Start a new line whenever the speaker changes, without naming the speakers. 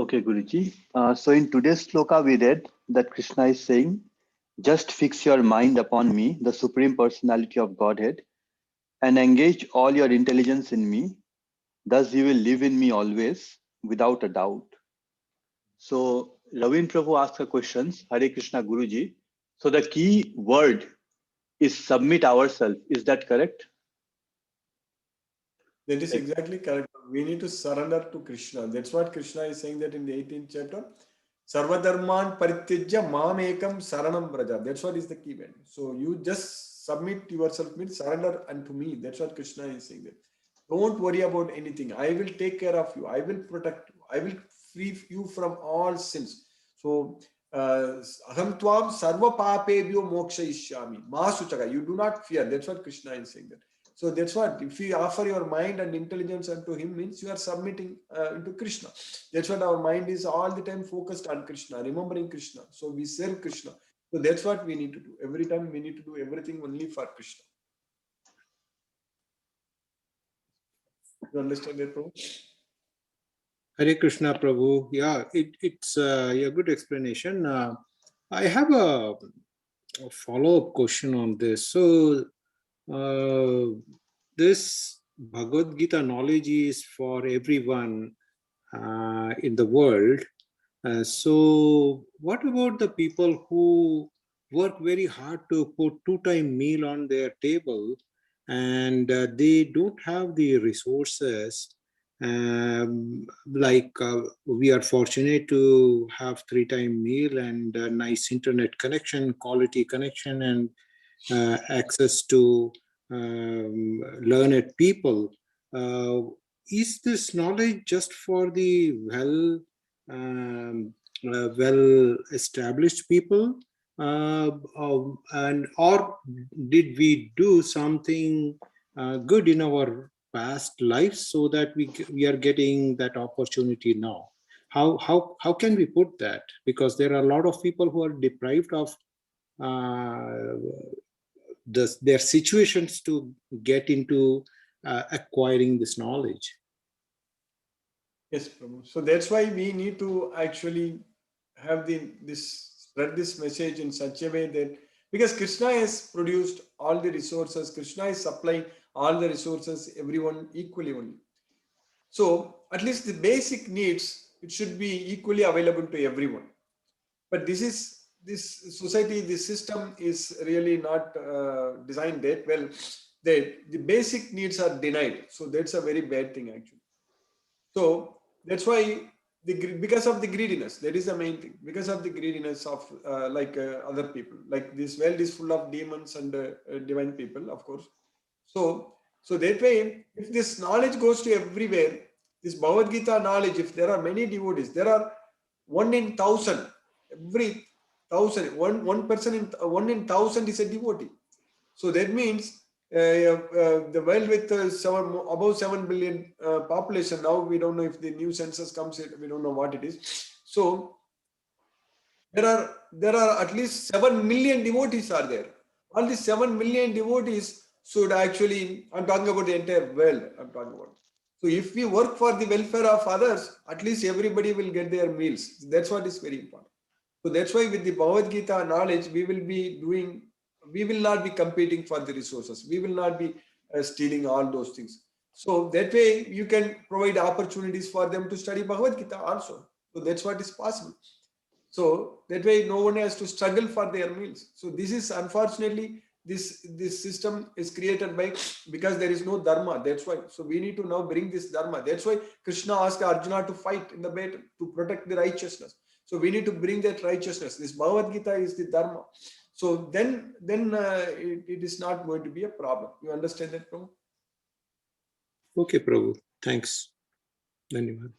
Okay, Guruji. So in today's sloka, we read that Krishna is saying, just fix your mind upon me, the Supreme Personality of Godhead, and engage all your intelligence in me. Thus you will live in me always, without a doubt. So Ravin Prabhu asked a question, Hare Krishna Guruji. So the key word is submit ourselves. Is that correct?
That is exactly correct. We need to surrender to Krishna. That's what Krishna is saying that in the 18th chapter. Sarvadharman parityajya mam ekam saranam braja. That's what is the key word. So you just submit yourself, means surrender unto me. That's what Krishna is saying that. Don't worry about anything. I will take care of you. I will protect you. I will free you from all sins. So aham tvam sarva papebhyo mokshayishyami. Ma suchaga. You do not fear. That's what Krishna is saying that. So that's what, if you offer your mind and intelligence unto him, means you are submitting into Krishna. That's what our mind is all the time focused on Krishna, remembering Krishna. So we serve Krishna. So that's what we need to do. Every time we need to do everything only for Krishna. You understand that, Prabhu?
Hare Krishna, Prabhu. Yeah, it's a good explanation. I have a follow-up question on this. So, this Bhagavad Gita knowledge is for everyone in the world. So, what about the people who work very hard to put two-time meal on their table and they don't have the resources? We are fortunate to have three-time meal and a nice internet connection, quality connection, and access to learned people. Is this knowledge just for the well-established people, or did we do something good in our past lives so that we are getting that opportunity now? How can we put that? Because there are a lot of people who are deprived of their situations to get into acquiring this knowledge.
Yes, Prabhu. So that's why we need to actually have spread this message in such a way that, because Krishna has produced all the resources, Krishna is supplying all the resources, everyone equally only. So at least the basic needs, it should be equally available to everyone. But this society, this system is really not designed that well. The basic needs are denied. So that's a very bad thing actually. So that's why because of the greediness, that is the main thing. Because of the greediness of other people, like this world is full of demons and divine people, of course. So that way, if this knowledge goes to everywhere, this Bhagavad Gita knowledge, if there are many devotees, there are 1 in 1,000, every 1,000, one person in 1 in 1,000 is a devotee. So that means the world with above 7 billion population, now we don't know if the new census comes in, we don't know what it is. So there are at least 7 million devotees are there. All these 7 million devotees should actually, I'm talking about the entire world, I'm talking about. So if we work for the welfare of others, at least everybody will get their meals. That's what is very important. So that's why with the Bhagavad Gita knowledge, we will not be competing for the resources. We will not be stealing all those things. So that way you can provide opportunities for them to study Bhagavad Gita also. So that's what is possible. So that way no one has to struggle for their meals. So this is unfortunately, this system is created because there is no dharma. That's why. So we need to now bring this dharma. That's why Krishna asked Arjuna to fight in the battle to protect the righteousness. So we need to bring that righteousness. This Bhagavad Gita is the dharma. So then it is not going to be a problem. You understand that, Prabhu?
Okay, Prabhu. Thanks. Dhanyavad.